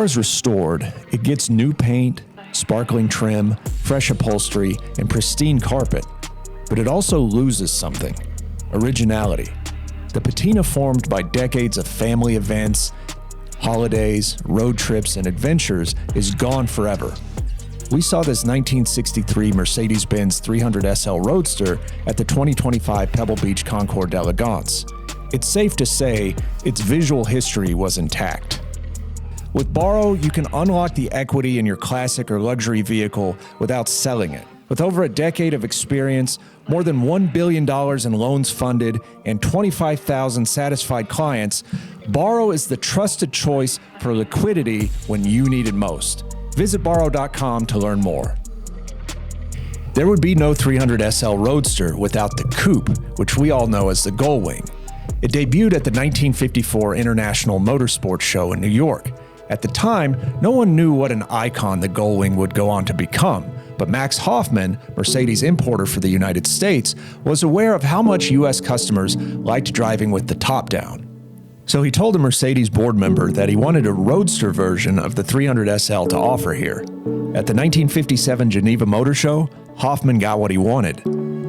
car is restored, it gets new paint, sparkling trim, fresh upholstery, and pristine carpet. But it also loses something: originality. The patina formed by decades of family events, holidays, road trips, and adventures is gone forever. We saw this 1963 Mercedes-Benz 300SL Roadster at the 2025 Pebble Beach Concours d'Elegance. It's safe to say its visual history was intact. With Borro, you can unlock the equity in your classic or luxury vehicle without selling it. With over a decade of experience, more than $1 billion in loans funded, and 25,000 satisfied clients, Borro is the trusted choice for liquidity when you need it most. Visit Borro.com to learn more. There would be no 300SL Roadster without the coupe, which we all know as the Gullwing. It debuted at the 1954 International Motorsports Show in New York. At the time, no one knew what an icon the Gullwing would go on to become, but Max Hoffman, Mercedes importer for the United States, was aware of how much U.S. customers liked driving with the top down. So he told a Mercedes board member that he wanted a roadster version of the 300SL to offer here. At the 1957 Geneva Motor Show, Hoffman got what he wanted.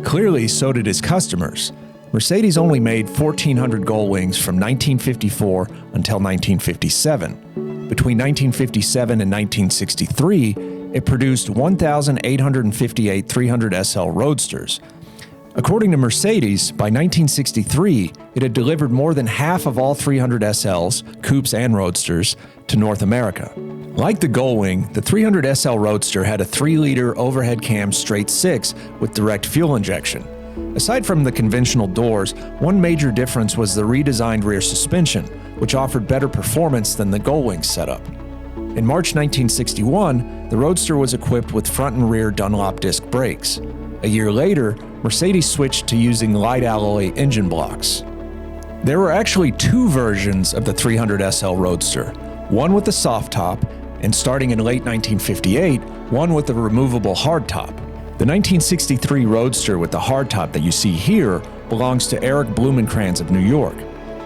Clearly, so did his customers. Mercedes only made 1,400 Gullwings from 1954 until 1957. Between 1957 and 1963, it produced 1,858 300SL Roadsters. According to Mercedes, by 1963, it had delivered more than half of all 300SLs, coupes, and Roadsters to North America. Like the Gullwing, the 300SL Roadster had a 3-liter overhead cam straight 6 with direct fuel injection. Aside from the conventional doors, one major difference was the redesigned rear suspension, which offered better performance than the Gullwing setup. In March 1961, the Roadster was equipped with front and rear Dunlop disc brakes. A year later, Mercedes switched to using light alloy engine blocks. There were actually two versions of the 300SL Roadster, one with a soft top, and starting in late 1958, one with a removable hardtop. The 1963 Roadster with the hardtop that you see here belongs to Eric Blumenkranz of New York.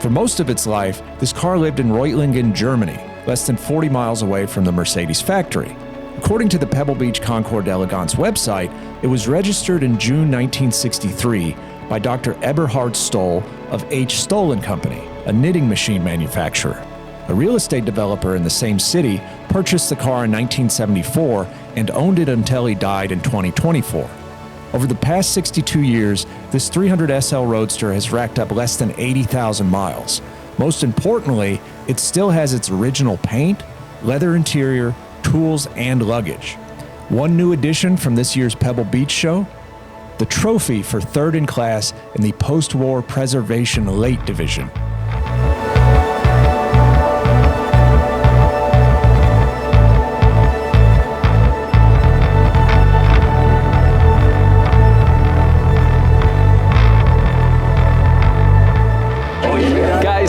For most of its life, this car lived in Reutlingen, Germany, less than 40 miles away from the Mercedes factory. According to the Pebble Beach Concours d'Elegance website, it was registered in June 1963 by Dr. Eberhard Stoll of H. Stoll & Company, a knitting machine manufacturer. A real estate developer in the same city purchased the car in 1974 and owned it until he died in 2024. Over the past 62 years, this 300SL Roadster has racked up less than 80,000 miles. Most importantly, it still has its original paint, leather interior, tools, and luggage. One new addition from this year's Pebble Beach show: the trophy for third in class in the post-war preservation late division.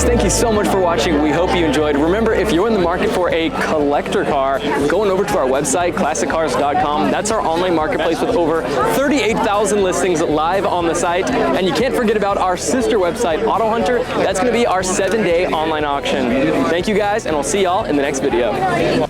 Thank you so much for watching. We hope you enjoyed. Remember, if you're in the market for a collector car, going over to our website, classiccars.com. That's our online marketplace with over 38,000 listings live on the site. And you can't forget about our sister website, Auto Hunter. That's going to be our 7-day online auction. Thank you guys, and we'll see y'all in the next video.